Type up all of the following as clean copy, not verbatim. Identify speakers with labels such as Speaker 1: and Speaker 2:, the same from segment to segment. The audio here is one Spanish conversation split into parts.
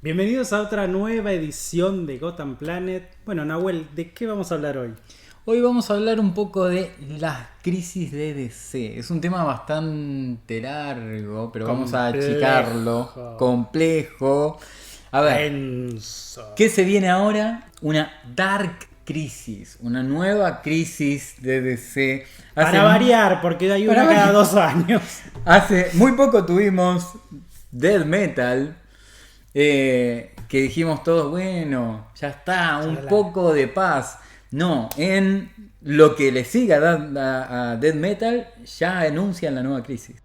Speaker 1: Bienvenidos a otra nueva edición de Gotham Planet. Bueno, Nahuel, ¿de qué vamos a hablar hoy?
Speaker 2: Hoy vamos a hablar un poco de las crisis de DC. Es un tema bastante largo, pero vamos a achicarlo. Complejo. A ver,
Speaker 1: Denso.
Speaker 2: ¿qué se viene ahora? Una Dark Crisis, una nueva crisis de DC.
Speaker 1: Para variar, porque hay una cada 2 años.
Speaker 2: Hace muy poco tuvimos Death Metal. Que dijimos todos, bueno, ya está, un poco de paz. No, en lo que le siga a Death Metal, ya anuncian la nueva crisis.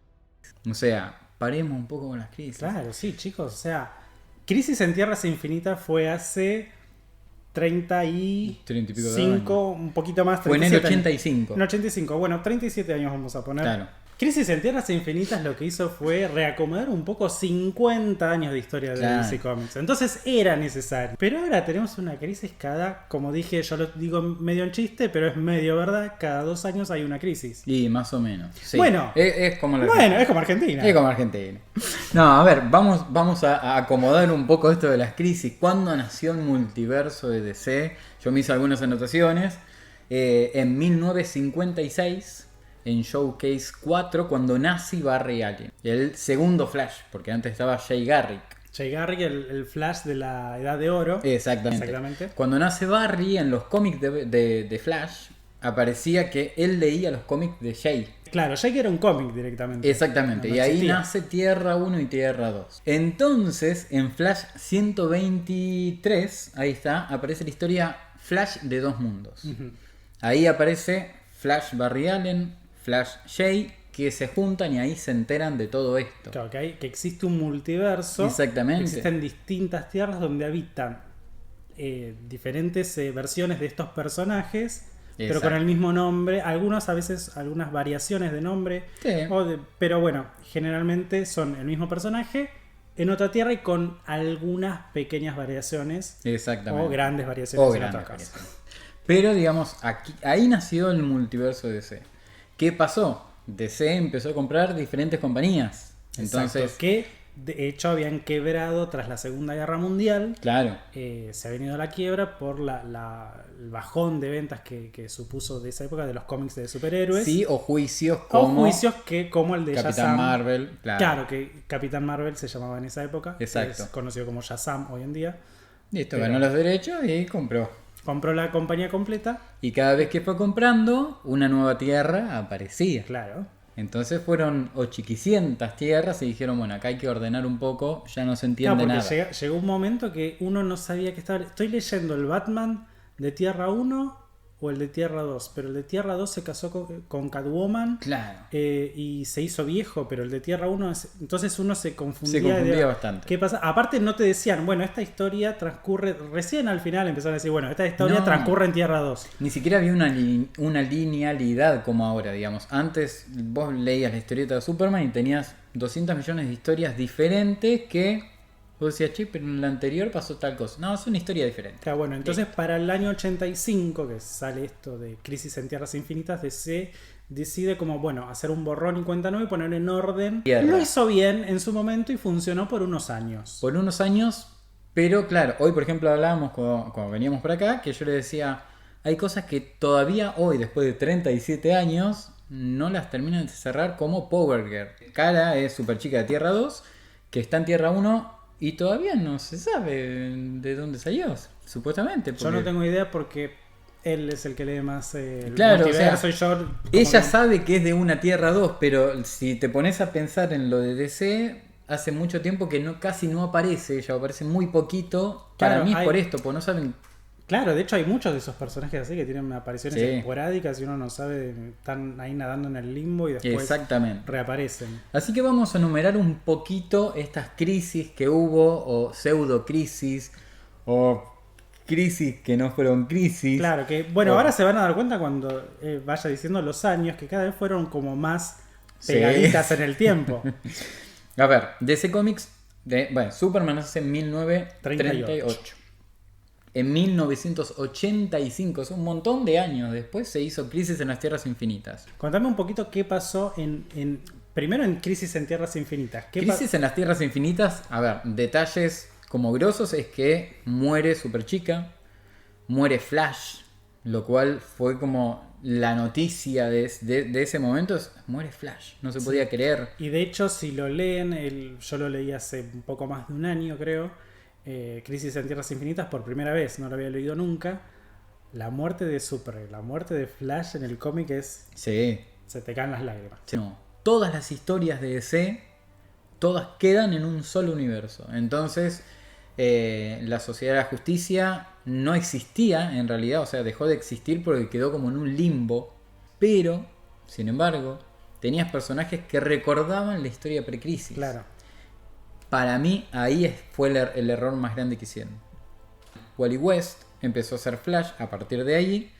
Speaker 2: O sea, paremos un poco con las crisis.
Speaker 1: Claro, sí, chicos. O sea, Crisis en Tierras Infinitas fue hace 30 y
Speaker 2: pico de
Speaker 1: 5, un poquito más.
Speaker 2: Fue en el 85.
Speaker 1: En 85, bueno, 37 años vamos a poner.
Speaker 2: Claro.
Speaker 1: Crisis en Tierras Infinitas lo que hizo fue reacomodar un poco 50 años de historia de DC Comics. Entonces era necesario. Pero ahora tenemos una crisis cada, como dije, yo lo digo medio en chiste, pero es medio verdad, cada 2 años hay una crisis.
Speaker 2: Y más o menos. Sí.
Speaker 1: Bueno,
Speaker 2: es como
Speaker 1: es como Argentina.
Speaker 2: Es como Argentina. No, a ver, vamos a acomodar un poco esto de las crisis. ¿Cuándo nació el multiverso de DC? Yo me hice algunas anotaciones. En 1956... en Showcase 4, cuando nace Barry Allen, el segundo Flash, porque antes estaba Jay Garrick.
Speaker 1: Jay Garrick, el Flash de la Edad de Oro.
Speaker 2: Exactamente. Cuando nace Barry, en los cómics de Flash, aparecía que él leía los cómics de Jay.
Speaker 1: Claro, Jay era un cómic directamente.
Speaker 2: Exactamente, y ahí nace Tierra 1 y Tierra 2. Entonces, en Flash 123, ahí está, aparece la historia Flash de dos mundos. Uh-huh. Ahí aparece Flash Barry Allen, Flash Jay, que se juntan y ahí se enteran de todo esto.
Speaker 1: Claro, que existe un multiverso.
Speaker 2: Exactamente.
Speaker 1: Existen distintas tierras donde habitan diferentes versiones de estos personajes. Exacto. Pero con el mismo nombre. Algunas a veces algunas variaciones de nombre.
Speaker 2: Sí.
Speaker 1: Pero bueno, generalmente son el mismo personaje en otra tierra y con algunas pequeñas variaciones.
Speaker 2: Exactamente.
Speaker 1: O grandes variaciones en otro caso.
Speaker 2: Pero digamos, ahí nació el multiverso de DC. ¿Qué pasó? DC empezó a comprar diferentes compañías. Entonces,
Speaker 1: exacto, que de hecho habían quebrado tras la Segunda Guerra Mundial.
Speaker 2: Claro.
Speaker 1: Se ha venido a la quiebra por el bajón de ventas que supuso de esa época de los cómics de superhéroes.
Speaker 2: Sí, o juicios como
Speaker 1: el de
Speaker 2: Capitán
Speaker 1: Shazam.
Speaker 2: Marvel.
Speaker 1: Claro, que Capitán Marvel se llamaba en esa época.
Speaker 2: Exacto.
Speaker 1: Es conocido como Shazam hoy en día.
Speaker 2: Listo, ganó los derechos y compró.
Speaker 1: Compró la compañía completa.
Speaker 2: Y cada vez que fue comprando, una nueva tierra aparecía.
Speaker 1: Claro.
Speaker 2: Entonces fueron 800 tierras y dijeron, bueno, acá hay que ordenar un poco, ya no se entiende nada.
Speaker 1: Llegó un momento que uno no sabía que estaba... Estoy leyendo el Batman de Tierra 1 o el de Tierra 2, pero el de Tierra 2 se casó con Catwoman.
Speaker 2: Claro.
Speaker 1: Y se hizo viejo, pero el de Tierra 1... Entonces uno se confundía.
Speaker 2: Se confundía bastante.
Speaker 1: ¿Qué pasa? Aparte no te decían, bueno, esta historia transcurre... Recién al final empezaron a decir, bueno, esta historia transcurre en Tierra 2.
Speaker 2: Ni siquiera había una linealidad como ahora, digamos. Antes vos leías la historieta de Superman y tenías 200 millones de historias diferentes que... Vos decías, che, pero en la anterior pasó tal cosa. No, es una historia diferente.
Speaker 1: Claro, bueno, entonces para el año 85, que sale esto de Crisis en Tierras Infinitas, DC decide como, bueno, hacer un borrón y cuenta nueva y poner en orden. Lo hizo bien en su momento y funcionó por unos años.
Speaker 2: Por unos años, pero claro, hoy por ejemplo hablábamos cuando veníamos por acá, que yo le decía, hay cosas que todavía hoy, después de 37 años, no las terminan de cerrar, como Power Girl. Kara es super chica de Tierra 2, que está en Tierra 1... Y todavía no se sabe de dónde salió, supuestamente.
Speaker 1: Yo no tengo idea porque él es el que lee más el
Speaker 2: multiverso.
Speaker 1: O sea,
Speaker 2: ella sabe que es de una Tierra 2, pero si te pones a pensar en lo de DC, hace mucho tiempo que casi no aparece ella, aparece muy poquito. Claro, para mí es por esto, porque no saben...
Speaker 1: Claro, de hecho hay muchos de esos personajes así que tienen apariciones esporádicas y uno no sabe, están ahí nadando en el limbo y después reaparecen.
Speaker 2: Así que vamos a enumerar un poquito estas crisis que hubo, o pseudo crisis, o crisis que no fueron crisis.
Speaker 1: Claro, que bueno, ahora se van a dar cuenta cuando vaya diciendo los años, que cada vez fueron como más pegaditas en el tiempo.
Speaker 2: A ver, DC Comics, Superman nace en 1938. En 1985, es un montón de años después, se hizo Crisis en las Tierras Infinitas.
Speaker 1: Contame un poquito qué pasó primero en Crisis en Tierras Infinitas.
Speaker 2: Crisis en las Tierras Infinitas, a ver, detalles como grosos es que muere Superchica, muere Flash, lo cual fue como la noticia de ese momento, muere Flash, no se podía creer.
Speaker 1: Y de hecho, si lo leen, yo lo leí hace un poco más de un año, creo, Crisis en Tierras Infinitas, por primera vez, no lo había leído nunca. La muerte de Supergirl, la muerte de Flash en el cómic es...
Speaker 2: Sí.
Speaker 1: Se te caen las lágrimas.
Speaker 2: No, todas las historias de DC, todas quedan en un solo universo. Entonces, la Sociedad de la Justicia no existía en realidad, o sea, dejó de existir porque quedó como en un limbo. Pero, sin embargo, tenías personajes que recordaban la historia precrisis.
Speaker 1: Claro.
Speaker 2: Para mí, ahí fue el error más grande que hicieron. Wally West empezó a hacer Flash a partir de ahí.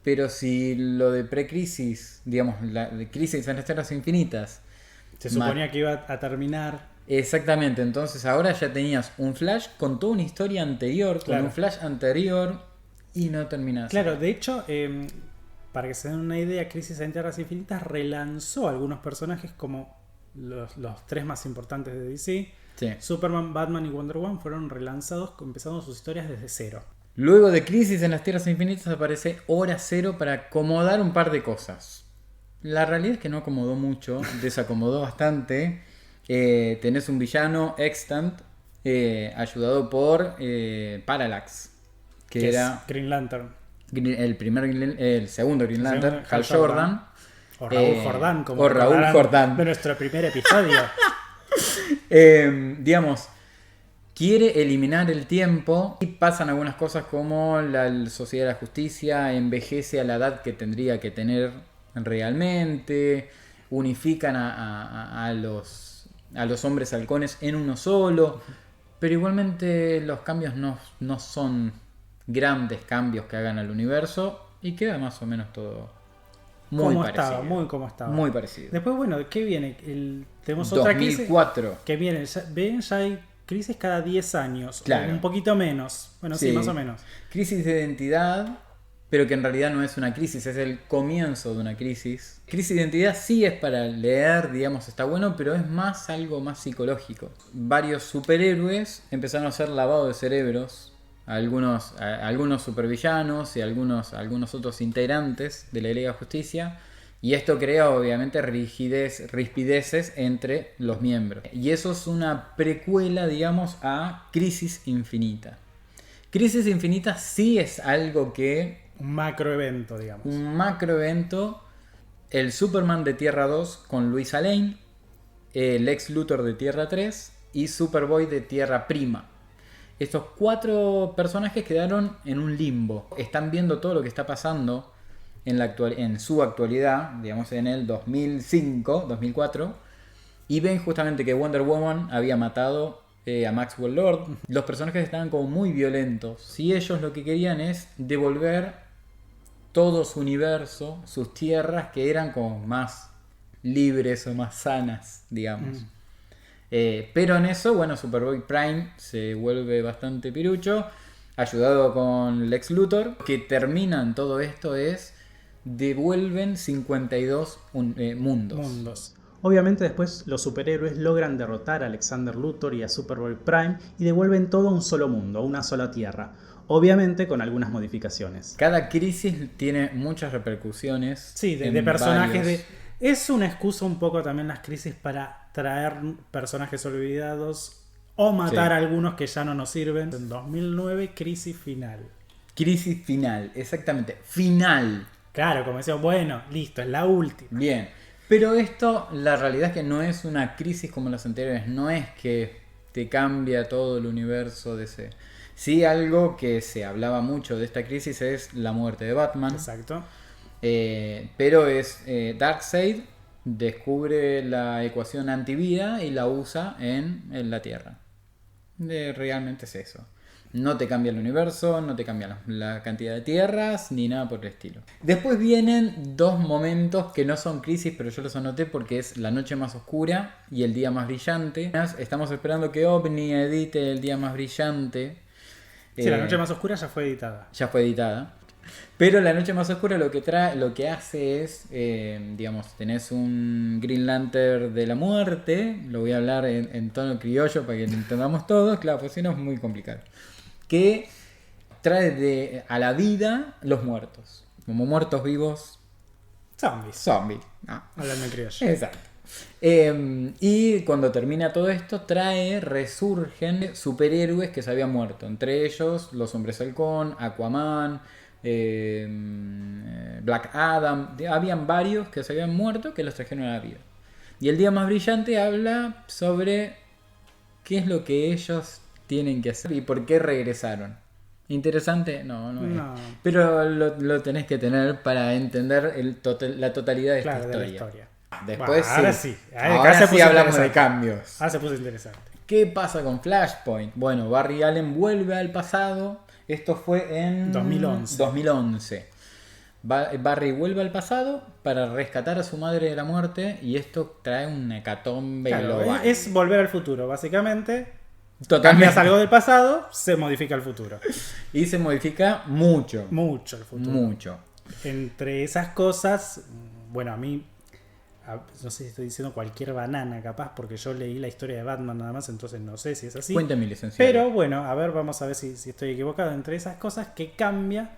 Speaker 2: Pero si lo de precrisis, digamos, la de Crisis en las Tierras Infinitas,
Speaker 1: se suponía que iba a terminar.
Speaker 2: Exactamente, entonces ahora ya tenías un Flash con toda una historia anterior,
Speaker 1: claro,
Speaker 2: con un Flash anterior y no terminaste.
Speaker 1: Claro, de hecho, para que se den una idea, Crisis en Tierras Infinitas relanzó algunos personajes como los tres más importantes de DC.
Speaker 2: Sí.
Speaker 1: Superman, Batman y Wonder Woman fueron relanzados empezando sus historias desde cero.
Speaker 2: Luego de Crisis en las Tierras Infinitas aparece Hora Cero para acomodar un par de cosas. La realidad es que no acomodó mucho, desacomodó bastante. Tenés un villano, Extant, ayudado por Parallax, que era
Speaker 1: Green Lantern.
Speaker 2: El segundo Green Lantern, Hal Jordan.
Speaker 1: O Raúl Jordán, como
Speaker 2: o Raúl Jordán
Speaker 1: de nuestro primer episodio.
Speaker 2: Digamos, quiere eliminar el tiempo y pasan algunas cosas como la Sociedad de la Justicia envejece a la edad que tendría que tener realmente, unifican a los hombres halcones en uno solo, pero igualmente los cambios no son grandes cambios que hagan al universo y queda más o menos todo muy parecido.
Speaker 1: Como estaba.
Speaker 2: Muy parecido.
Speaker 1: Después, bueno, ¿qué viene? Tenemos otra crisis
Speaker 2: 2004.
Speaker 1: Que viene, ya hay crisis cada 10 años,
Speaker 2: claro,
Speaker 1: o un poquito menos. Bueno, sí, más o menos.
Speaker 2: Crisis de identidad, pero que en realidad no es una crisis, es el comienzo de una crisis. Crisis de identidad sí es para leer, digamos, está bueno, pero es más algo más psicológico. Varios superhéroes empezaron a hacer lavado de cerebros, algunos supervillanos y algunos otros integrantes de la Liga de Justicia. Y esto crea obviamente rispideces entre los miembros. Y eso es una precuela, digamos, a Crisis Infinita. Crisis Infinita sí es algo que...
Speaker 1: Un macroevento, digamos.
Speaker 2: Un macroevento. El Superman de Tierra 2 con Luisa Lane, el Lex Luthor de Tierra 3 y Superboy de Tierra Prima. Estos 4 personajes quedaron en un limbo. Están viendo todo lo que está pasando en su actualidad, digamos en el 2005, 2004, y ven justamente que Wonder Woman había matado a Maxwell Lord. Los personajes estaban como muy violentos. Si ellos lo que querían es devolver todo su universo, sus tierras que eran como más libres o más sanas, digamos. Pero en eso, bueno, Superboy Prime se vuelve bastante pirucho, ayudado con Lex Luthor. Que terminan todo esto es... devuelven 52 mundos.
Speaker 3: Obviamente después los superhéroes logran derrotar a Alexander Luthor y a Superboy Prime y devuelven todo a un solo mundo, a una sola tierra. Obviamente con algunas modificaciones.
Speaker 2: Cada crisis tiene muchas repercusiones.
Speaker 1: Sí, de personajes. Es una excusa un poco también las crisis para traer personajes olvidados o matar a algunos que ya no nos sirven. En 2009, crisis final.
Speaker 2: Crisis final, exactamente. Final.
Speaker 1: Claro, como decía, bueno, listo, es la última.
Speaker 2: Bien. Pero esto, la realidad es que no es una crisis como las anteriores. No es que te cambia todo el universo de ese. Sí, algo que se hablaba mucho de esta crisis es la muerte de Batman.
Speaker 1: Exacto.
Speaker 2: Pero es Darkseid descubre la ecuación antivida y la usa en la Tierra. Realmente es eso. No te cambia el universo, no te cambia la cantidad de tierras, ni nada por el estilo. Después vienen 2 momentos que no son crisis, pero yo los anoté porque es la noche más oscura y el día más brillante. Estamos esperando que OVNI edite el día más brillante.
Speaker 1: Sí, la noche más oscura ya fue editada.
Speaker 2: Ya fue editada. Pero la noche más oscura lo que hace es, digamos, tenés un Green Lantern de la muerte, lo voy a hablar en tono criollo para que lo entendamos todos, claro, pues si no es muy complicado, que trae a la vida los muertos, como muertos vivos.
Speaker 1: Zombies.
Speaker 2: Hablando
Speaker 1: en criollo.
Speaker 2: Exacto. Y cuando termina todo esto, resurgen superhéroes que se habían muerto. Entre ellos, los Hombres Halcón, Aquaman, Black Adam. Habían varios que se habían muerto que los trajeron a la vida. Y el Día Más Brillante habla sobre qué es lo que ellos tienen que hacer y por qué regresaron. ¿Interesante? No. Pero lo tenés que tener para entender la totalidad de esta historia.
Speaker 1: De la historia.
Speaker 2: Después
Speaker 1: ahora sí.
Speaker 2: Ahora sí hablamos de cambios.
Speaker 1: Ahora se puso interesante.
Speaker 2: ¿Qué pasa con Flashpoint? Bueno, Barry Allen vuelve al pasado. Esto fue en 2011. Barry vuelve al pasado para rescatar a su madre de la muerte y esto trae un hecatombe global.
Speaker 1: Es volver al futuro, básicamente.
Speaker 2: Totalmente.
Speaker 1: Cambias algo del pasado, se modifica el futuro.
Speaker 2: Y se modifica mucho.
Speaker 1: Mucho el futuro.
Speaker 2: Mucho.
Speaker 1: Entre esas cosas, bueno, a mí, no sé si estoy diciendo cualquier banana capaz, porque yo leí la historia de Batman nada más, entonces no sé si es así.
Speaker 2: Cuéntame, licenciado.
Speaker 1: Pero bueno, a ver, vamos a ver si estoy equivocado. Entre esas cosas que cambia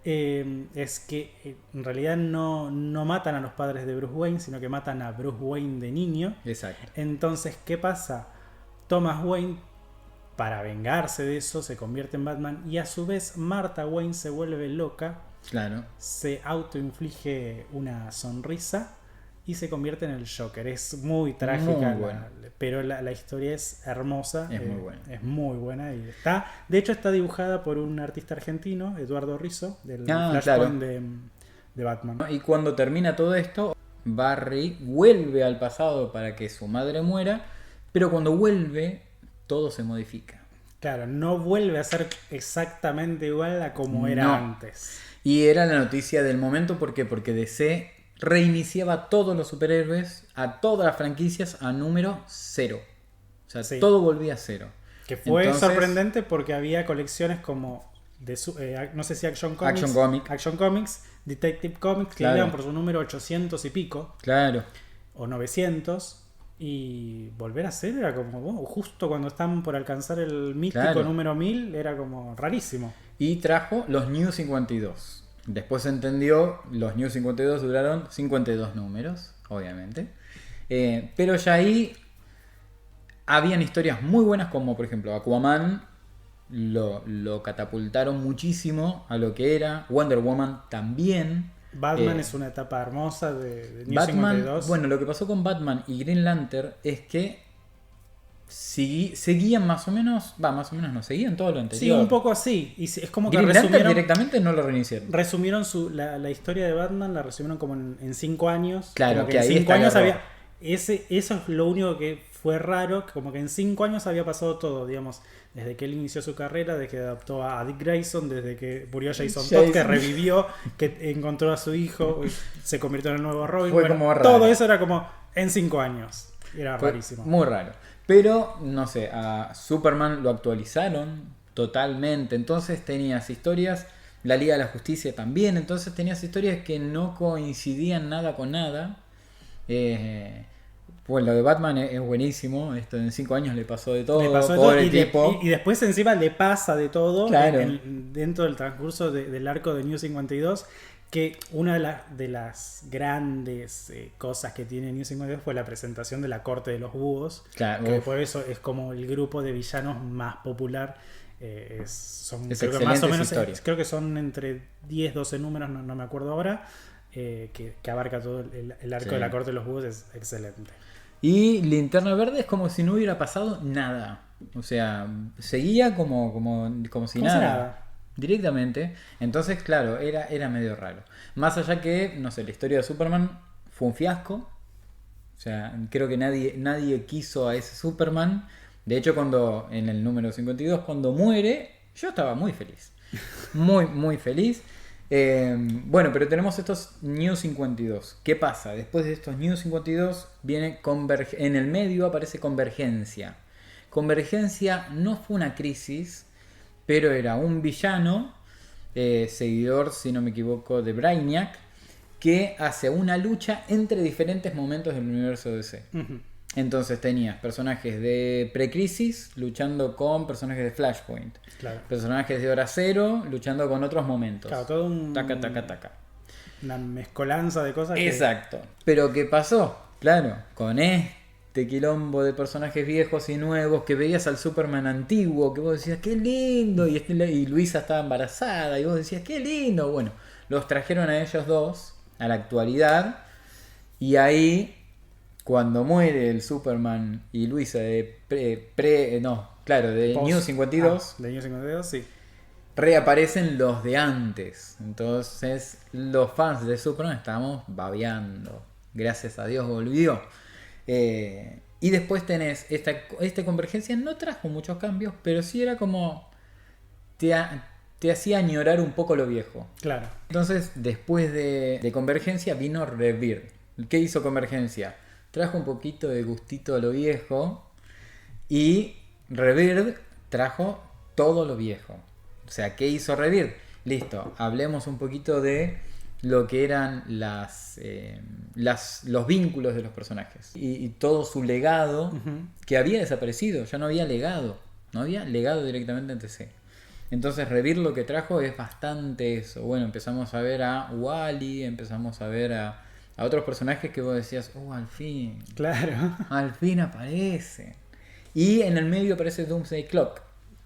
Speaker 1: es que en realidad no matan a los padres de Bruce Wayne, sino que matan a Bruce Wayne de niño.
Speaker 2: Exacto.
Speaker 1: Entonces, ¿qué pasa? Thomas Wayne, para vengarse de eso, se convierte en Batman y a su vez Martha Wayne se vuelve loca.
Speaker 2: Claro.
Speaker 1: Se autoinflige una sonrisa y se convierte en el Joker. Es muy trágica,
Speaker 2: Muy buena.
Speaker 1: pero la historia es hermosa.
Speaker 2: Es muy buena.
Speaker 1: Es muy buena. Y de hecho está dibujada por un artista argentino, Eduardo Rizzo, del Flashpoint de Batman.
Speaker 2: Y cuando termina todo esto, Barry vuelve al pasado para que su madre muera, pero cuando vuelve, todo se modifica.
Speaker 1: Claro, no vuelve a ser exactamente igual a como era antes.
Speaker 2: Y era la noticia del momento, ¿por qué? Porque DC reiniciaba a todos los superhéroes, a todas las franquicias, a número 0. O sea, todo volvía a 0.
Speaker 1: Que fue sorprendente porque había colecciones como, no sé si Action Comics, Detective Comics, que iban por su número 800 y pico.
Speaker 2: Claro.
Speaker 1: O 900. Y volver a ser era como, justo cuando están por alcanzar el mítico número 1000, era como rarísimo.
Speaker 2: Y trajo los New 52. Después se entendió, los New 52 duraron 52 números, obviamente. Pero ya ahí habían historias muy buenas, como por ejemplo Aquaman lo catapultaron muchísimo a lo que era. Wonder Woman también.
Speaker 1: Batman es una etapa hermosa de New
Speaker 2: Batman,
Speaker 1: 52.
Speaker 2: Bueno, lo que pasó con Batman y Green Lantern es que seguían más o menos no, seguían todo lo anterior.
Speaker 1: Sí, un poco así. Y es como que
Speaker 2: Green Lantern directamente no lo reiniciaron.
Speaker 1: Resumieron la historia de Batman, la resumieron como en 5 años.
Speaker 2: Claro,
Speaker 1: como
Speaker 2: que
Speaker 1: en
Speaker 2: ahí
Speaker 1: 5 años
Speaker 2: había...
Speaker 1: Eso es lo único que fue raro, como que en 5 años había pasado todo, digamos, desde que él inició su carrera, desde que adoptó a Dick Grayson, desde que murió Jason Todd, que revivió, que encontró a su hijo, se convirtió en el nuevo Robin.
Speaker 2: Fue como raro.
Speaker 1: Todo eso era como en 5 años. Era rarísimo.
Speaker 2: Muy raro. Pero, no sé, a Superman lo actualizaron totalmente. Entonces tenías historias, la Liga de la Justicia también. Entonces tenías historias que no coincidían nada con nada. Pues lo de Batman es buenísimo. Esto en 5 años le pasó de todo.
Speaker 1: Y después encima le pasa de todo,
Speaker 2: claro,
Speaker 1: dentro del transcurso del arco de New 52. Que una de las grandes cosas que tiene New 52 fue la presentación de la Corte de los Búhos.
Speaker 2: Claro,
Speaker 1: que por eso es como el grupo de villanos más popular. Son
Speaker 2: creo
Speaker 1: que más o menos creo que son entre 10, 12 números, no me acuerdo ahora, que abarca todo el arco de la Corte de los Búhos. Es excelente.
Speaker 2: Y Linterna Verde es como si no hubiera pasado nada. O sea, seguía como si nada. Directamente. Entonces, claro, era medio raro. Más allá que, no sé, la historia de Superman fue un fiasco. O sea, creo que nadie quiso a ese Superman. De hecho, cuando en el número 52, cuando muere, yo estaba muy feliz. Muy, muy feliz. Bueno, pero tenemos estos New 52. ¿Qué pasa? Después de estos New 52 viene en el medio aparece Convergencia. Convergencia no fue una crisis, pero era un villano seguidor, si no me equivoco, de Brainiac, que hace una lucha entre diferentes momentos del universo DC.
Speaker 1: Ujú.
Speaker 2: Entonces tenías personajes de Pre-Crisis luchando con personajes de Flashpoint.
Speaker 1: Claro.
Speaker 2: Personajes de Hora Cero luchando con otros momentos.
Speaker 1: Claro, todo un...
Speaker 2: Taca, taca, taca.
Speaker 1: Una mezcolanza de cosas.
Speaker 2: Exacto. Pero ¿qué pasó? Claro, con este quilombo de personajes viejos y nuevos, que veías al Superman antiguo, que vos decías, qué lindo, y Luisa estaba embarazada, y vos decías, qué lindo. Bueno, los trajeron a ellos dos a la actualidad, y ahí, cuando muere el Superman y Luisa de de New 52,
Speaker 1: de New 52, sí.
Speaker 2: reaparecen los de antes. Entonces los fans de Superman estábamos babeando. Gracias a Dios volvió. Y después tenés esta convergencia. No trajo muchos cambios, pero sí era como... Te hacía añorar un poco lo viejo.
Speaker 1: Claro.
Speaker 2: Entonces después de Convergencia vino Rebirth. ¿Qué hizo Convergencia? Trajo un poquito de gustito a lo viejo. Y Rebirth trajo todo lo viejo. O sea, ¿qué hizo Rebirth? Listo, hablemos un poquito de lo que eran los vínculos de los personajes. Y todo su legado, que había desaparecido. Ya no había legado. No había legado directamente en TC. Entonces Rebirth lo que trajo es bastante eso. Bueno, empezamos a ver a Wally, empezamos a ver a otros personajes que vos decías, al fin.
Speaker 1: Claro.
Speaker 2: Al fin aparece. Y en el medio aparece Doomsday Clock.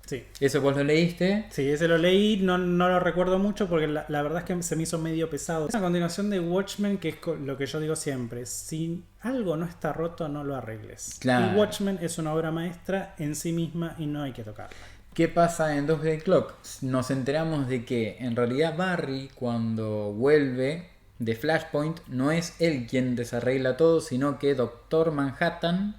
Speaker 1: Sí.
Speaker 2: ¿Eso vos lo leíste?
Speaker 1: Sí, ese lo leí, no lo recuerdo mucho porque la verdad es que se me hizo medio pesado. Es una continuación de Watchmen, que es lo que yo digo siempre: si algo no está roto, no lo arregles.
Speaker 2: Claro.
Speaker 1: Y Watchmen es una obra maestra en sí misma y no hay que tocarla.
Speaker 2: ¿Qué pasa en Doomsday Clock? Nos enteramos de que en realidad Barry, cuando vuelve de Flashpoint, no es él quien desarregla todo, sino que Doctor Manhattan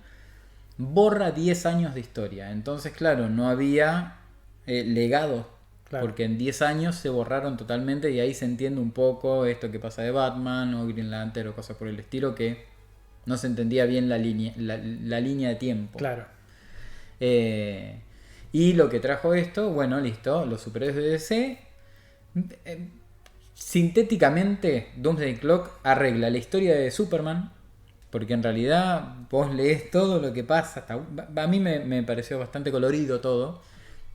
Speaker 2: borra 10 años de historia. Entonces, claro, no había legado. Claro. Porque en 10 años se borraron totalmente, y ahí se entiende un poco esto que pasa de Batman o Green Lantern o cosas por el estilo, que no se entendía bien la línea de tiempo.
Speaker 1: Claro.
Speaker 2: Y lo que trajo esto, bueno, listo, los superhéroes de DC... sintéticamente, Doomsday Clock arregla la historia de Superman, porque en realidad vos lees todo lo que pasa. A mí me pareció bastante colorido todo,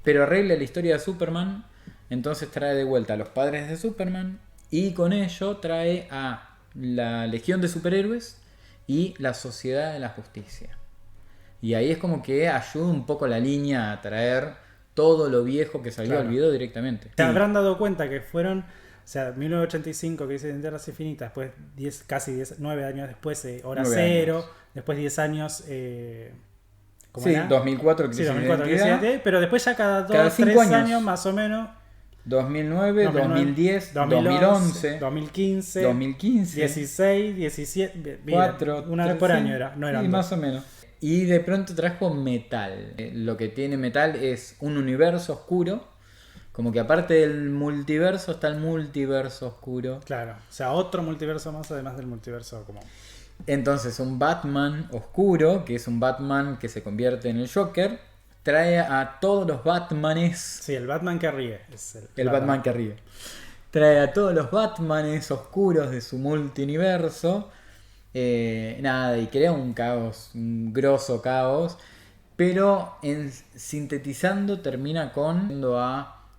Speaker 2: pero arregla la historia de Superman. Entonces trae de vuelta a los padres de Superman, y con ello trae a la Legión de Superhéroes y la Sociedad de la Justicia. Y ahí es como que ayuda un poco la línea a traer todo lo viejo que salió al video directamente.
Speaker 1: Te habrán dado cuenta que fueron, o sea, 1985, que dice en Tierras Infinitas, después casi 9 años después, Hora Cero, después 10 años...
Speaker 2: ¿cómo era? 2004
Speaker 1: Crisis de Identidad, pero después ya cada 3 años más o menos.
Speaker 2: 2009, 2010, 2011,
Speaker 1: 2015, 16, 17,
Speaker 2: 4,
Speaker 1: una vez por año era, no eran
Speaker 2: más o menos. Y de pronto trajo Metal. Lo que tiene Metal es un universo oscuro. Como que aparte del multiverso está el multiverso oscuro.
Speaker 1: Claro, o sea, otro multiverso más además del multiverso común.
Speaker 2: Entonces un Batman oscuro, que es un Batman que se convierte en el Joker, trae a todos los Batmanes.
Speaker 1: Sí, el Batman que ríe. Es
Speaker 2: el Batman que ríe. Trae a todos los Batmanes oscuros de su multiverso. Y crea un caos, un grosso caos. Pero sintetizando termina con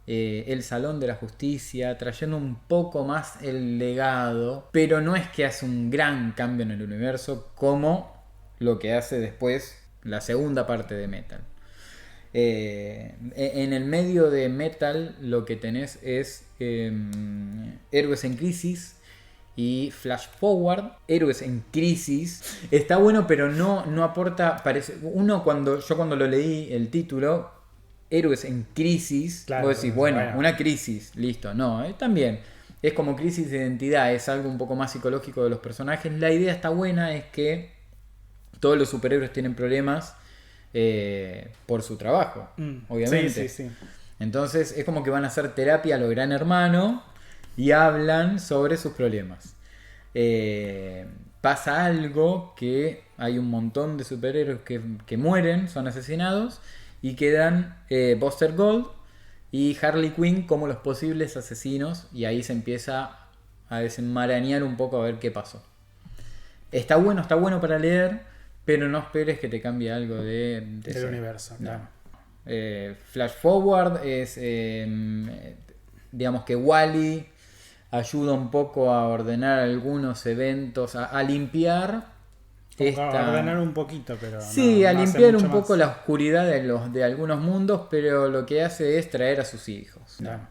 Speaker 2: el Salón de la Justicia, trayendo un poco más el legado, pero no es que hace un gran cambio en el universo como lo que hace después la segunda parte de Metal. En el medio de Metal lo que tenés es Héroes en Crisis y Flash Forward. Héroes en Crisis está bueno, pero no aporta. Cuando lo leí el título, Héroes en Crisis, claro, vos decís, bueno, una crisis, listo. No, también es como crisis de identidad, es algo un poco más psicológico de los personajes. La idea está buena, es que todos los superhéroes tienen problemas por su trabajo, obviamente.
Speaker 1: Sí.
Speaker 2: Entonces es como que van a hacer terapia a lo Gran Hermano y hablan sobre sus problemas. Pasa algo, que hay un montón de superhéroes que mueren, son asesinados, y quedan Buster Gold y Harley Quinn como los posibles asesinos, y ahí se empieza a desenmarañar un poco a ver qué pasó. Está bueno para leer, pero no esperes que te cambie algo del
Speaker 1: universo.
Speaker 2: No.
Speaker 1: Claro.
Speaker 2: Flash Forward es, digamos que Wally ayuda un poco a ordenar algunos eventos, a limpiar.
Speaker 1: A ordenar un poquito, pero
Speaker 2: sí,
Speaker 1: no
Speaker 2: a
Speaker 1: hace
Speaker 2: limpiar
Speaker 1: mucho
Speaker 2: un poco
Speaker 1: más.
Speaker 2: la oscuridad de algunos mundos, pero lo que hace es traer a sus hijos.
Speaker 1: Claro.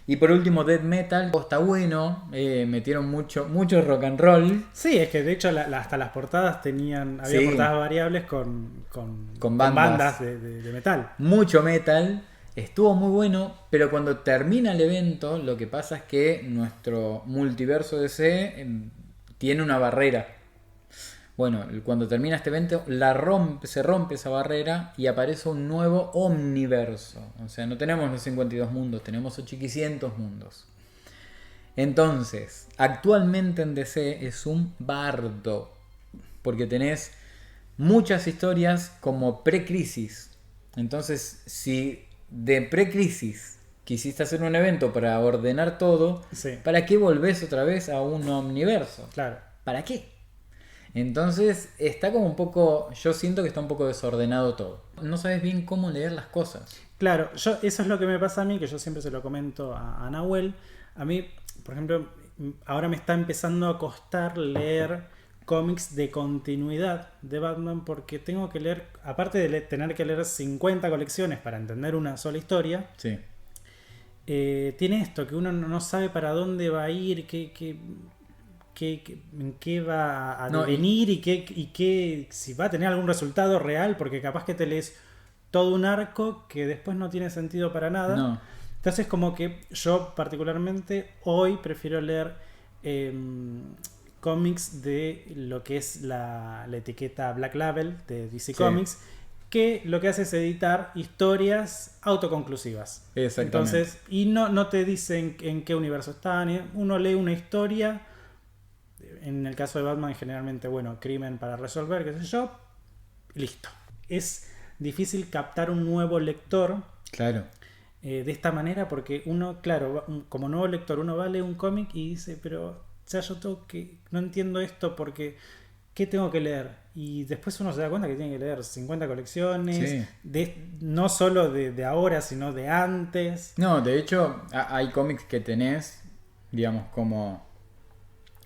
Speaker 2: Y por último, Death Metal está bueno, metieron mucho rock and roll.
Speaker 1: Sí, es que de hecho hasta las portadas había
Speaker 2: Sí.
Speaker 1: portadas variables con
Speaker 2: bandas.
Speaker 1: de metal.
Speaker 2: Mucho metal, estuvo muy bueno, pero cuando termina el evento, lo que pasa es que nuestro multiverso DC tiene una barrera. Bueno, cuando termina este evento, se rompe esa barrera y aparece un nuevo omniverso. O sea, no tenemos los 52 mundos, tenemos 800 mundos. Entonces, actualmente en DC es un bardo, porque tenés muchas historias como pre-crisis. Entonces, si de pre-crisis quisiste hacer un evento para ordenar todo,
Speaker 1: Sí.
Speaker 2: ¿para qué volvés otra vez a un omniverso?
Speaker 1: Claro.
Speaker 2: ¿Para qué? Entonces está como un poco, yo siento que está un poco desordenado todo. No sabes bien cómo leer las cosas.
Speaker 1: Claro, eso es lo que me pasa a mí, que yo siempre se lo comento a Nahuel. A mí, por ejemplo, ahora me está empezando a costar leer cómics de continuidad de Batman, porque tengo que leer, aparte de tener que leer 50 colecciones para entender una sola historia,
Speaker 2: Sí.
Speaker 1: tiene esto, que uno no sabe para dónde va a ir, en qué va a devenir y si va a tener algún resultado real, porque capaz que te lees todo un arco que después no tiene sentido para nada.
Speaker 2: No.
Speaker 1: Entonces como que yo particularmente hoy prefiero leer cómics de lo que es la etiqueta Black Label de DC Comics, que lo que hace es editar historias autoconclusivas.
Speaker 2: Exactamente.
Speaker 1: Entonces, y no te dicen en qué universo están. Uno lee una historia. En el caso de Batman, generalmente, bueno, crimen para resolver, qué sé yo, y listo. Es difícil captar un nuevo lector
Speaker 2: Claro.
Speaker 1: de esta manera, porque uno, claro, como nuevo lector, uno va a leer un cómic y dice, pero, o sea, no entiendo esto porque, ¿qué tengo que leer? Y después uno se da cuenta que tiene que leer 50 colecciones,
Speaker 2: Sí.
Speaker 1: no solo de ahora, sino de antes.
Speaker 2: No, de hecho, hay cómics que tenés, digamos, como...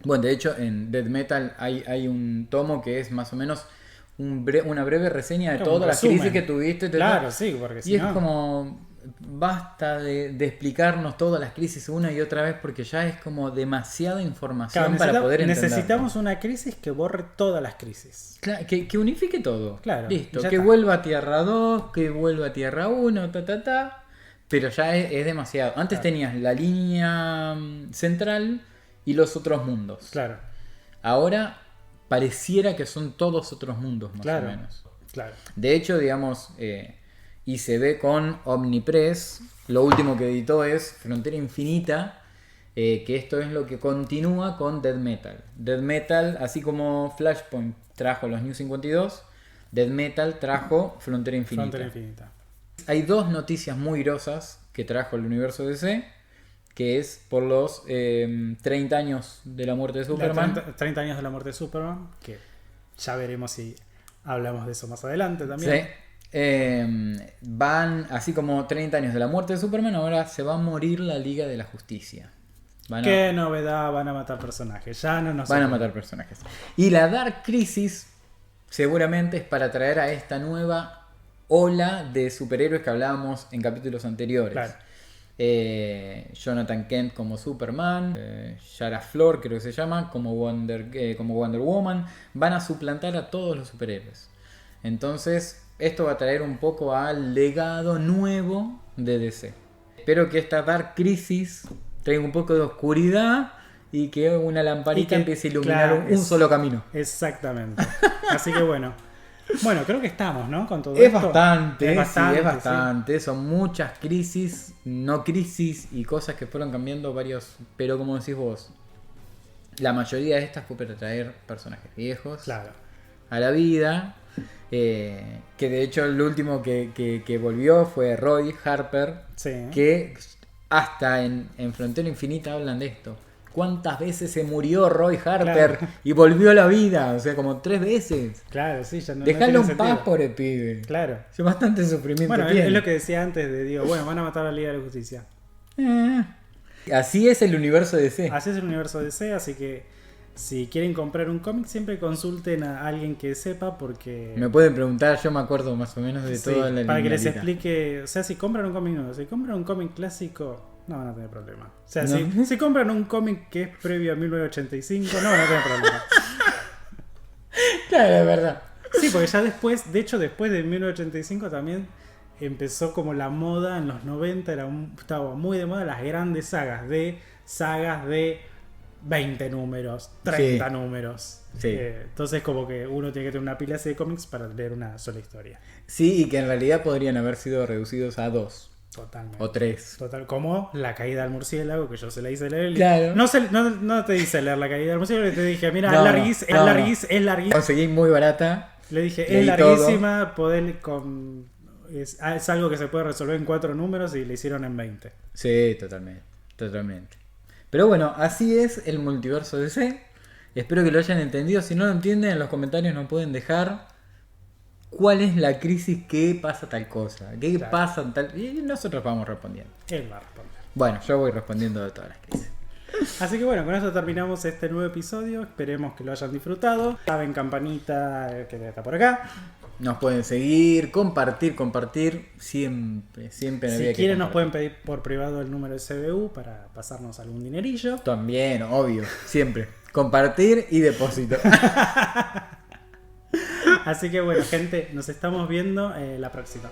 Speaker 2: Bueno, de hecho, en Death Metal hay un tomo que es más o menos una breve reseña de
Speaker 1: Como
Speaker 2: todas
Speaker 1: un
Speaker 2: las
Speaker 1: resumen.
Speaker 2: crisis que tuviste.
Speaker 1: Claro, sí, porque si
Speaker 2: Y es
Speaker 1: no...
Speaker 2: como, basta de explicarnos todas las crisis una y otra vez, porque ya es como demasiada información
Speaker 1: Claro,
Speaker 2: para poder entender.
Speaker 1: necesitamos una crisis que borre todas las crisis.
Speaker 2: Claro, que unifique todo.
Speaker 1: Claro,
Speaker 2: Listo.
Speaker 1: ya
Speaker 2: Que
Speaker 1: está.
Speaker 2: vuelva a Tierra 2, que vuelva a Tierra 1, Pero ya es demasiado. Antes tenías la línea central y los otros mundos.
Speaker 1: Claro,
Speaker 2: Ahora pareciera que son todos otros mundos, más
Speaker 1: claro,
Speaker 2: o menos.
Speaker 1: claro.
Speaker 2: De hecho, digamos, y se ve con Omnipress, lo último que editó es Frontera Infinita, que esto es lo que continúa con Death Metal. Death Metal, así como Flashpoint trajo los New 52, Death Metal trajo Frontera Infinita.
Speaker 1: Frontera Infinita.
Speaker 2: Hay dos noticias muy grosas que trajo el universo DC, que es por los 30 años de la muerte de Superman.
Speaker 1: 30 años de la muerte de Superman, que ya veremos si hablamos de eso más adelante también.
Speaker 2: Sí. Van, así como 30 años de la muerte de Superman, ahora se va a morir la Liga de la Justicia.
Speaker 1: Qué novedad, van a matar personajes. Ya no nos
Speaker 2: Van a
Speaker 1: sorprende.
Speaker 2: matar personajes. Y la Dark Crisis seguramente es para traer a esta nueva ola de superhéroes que hablábamos en capítulos anteriores.
Speaker 1: Claro.
Speaker 2: Jonathan Kent como Superman, Yara Flor creo que se llama, como Wonder Woman, van a suplantar a todos los superhéroes. Entonces esto va a traer un poco al legado nuevo de DC. Espero que esta Dark Crisis traiga un poco de oscuridad y que una lamparita empiece a iluminar
Speaker 1: claro,
Speaker 2: un solo camino.
Speaker 1: Exactamente. Así que bueno, creo que estamos, ¿no? Con todo
Speaker 2: Es
Speaker 1: esto.
Speaker 2: bastante,
Speaker 1: Es bastante,
Speaker 2: es bastante. Son muchas crisis, no crisis y cosas que fueron cambiando varios. Pero como decís vos, la mayoría de estas fue para traer personajes viejos
Speaker 1: Claro.
Speaker 2: a la vida. Que de hecho el último que volvió fue Roy Harper,
Speaker 1: Sí.
Speaker 2: que hasta en Frontera Infinita hablan de esto. ¿Cuántas veces se murió Roy Harper
Speaker 1: Claro.
Speaker 2: y volvió a la vida? O sea, como 3 veces.
Speaker 1: Claro, sí, ya no.
Speaker 2: Dejalo
Speaker 1: no
Speaker 2: en
Speaker 1: tiene
Speaker 2: paz,
Speaker 1: sentido.
Speaker 2: pobre pibe.
Speaker 1: Claro.
Speaker 2: Es bastante sufrimiento
Speaker 1: Bueno,
Speaker 2: tiene.
Speaker 1: es lo que decía antes de digo, bueno, van a matar a la Liga de la Justicia.
Speaker 2: Así es el universo DC.
Speaker 1: Así es el universo DC, así que si quieren comprar un cómic, siempre consulten a alguien que sepa porque...
Speaker 2: Me pueden preguntar, yo me acuerdo más o menos de
Speaker 1: Sí,
Speaker 2: toda la
Speaker 1: para que les
Speaker 2: linealidad.
Speaker 1: explique, o sea, si compran un cómic nuevo, si compran un cómic clásico, no van a tener problema. O sea,
Speaker 2: No.
Speaker 1: si compran un cómic que es previo a 1985, no van a tener problema.
Speaker 2: Claro, es verdad.
Speaker 1: Sí, porque ya después, de hecho después de 1985 también empezó como la moda en los 90, estaba muy de moda las grandes sagas de 20 números, 30
Speaker 2: Sí.
Speaker 1: números.
Speaker 2: Sí.
Speaker 1: Entonces como que uno tiene que tener una pila así de cómics para leer una sola historia.
Speaker 2: Sí, y que en realidad podrían haber sido reducidos a 2
Speaker 1: Totalmente.
Speaker 2: o 3.
Speaker 1: Total, como La caída del murciélago, que yo se la hice leer.
Speaker 2: Claro.
Speaker 1: No te hice leer La caída del murciélago, te dije, mira,
Speaker 2: No,
Speaker 1: es
Speaker 2: no.
Speaker 1: larguísima.
Speaker 2: Conseguí muy barata.
Speaker 1: Le dije,
Speaker 2: Leí
Speaker 1: es larguísima, es algo que se puede resolver en 4 números y le hicieron en 20.
Speaker 2: Sí, totalmente. Totalmente. Pero bueno, así es el multiverso DC. Espero que lo hayan entendido. Si no lo entienden, en los comentarios nos pueden dejar cuál es la crisis que pasa tal cosa. ¿Qué
Speaker 1: Claro.
Speaker 2: pasa tal? Y nosotros vamos respondiendo.
Speaker 1: Él va a responder.
Speaker 2: Bueno, yo voy respondiendo de todas las crisis.
Speaker 1: Así que bueno, con eso terminamos este nuevo episodio. Esperemos que lo hayan disfrutado. Saben, campanita que está por acá.
Speaker 2: Nos pueden seguir, compartir. Siempre
Speaker 1: Si
Speaker 2: había que
Speaker 1: quieren nos pueden
Speaker 2: compartir.
Speaker 1: pedir por privado el número de CBU para pasarnos algún dinerillo.
Speaker 2: También, obvio, siempre. Compartir y depósito.
Speaker 1: Así que bueno, gente, nos estamos viendo la próxima.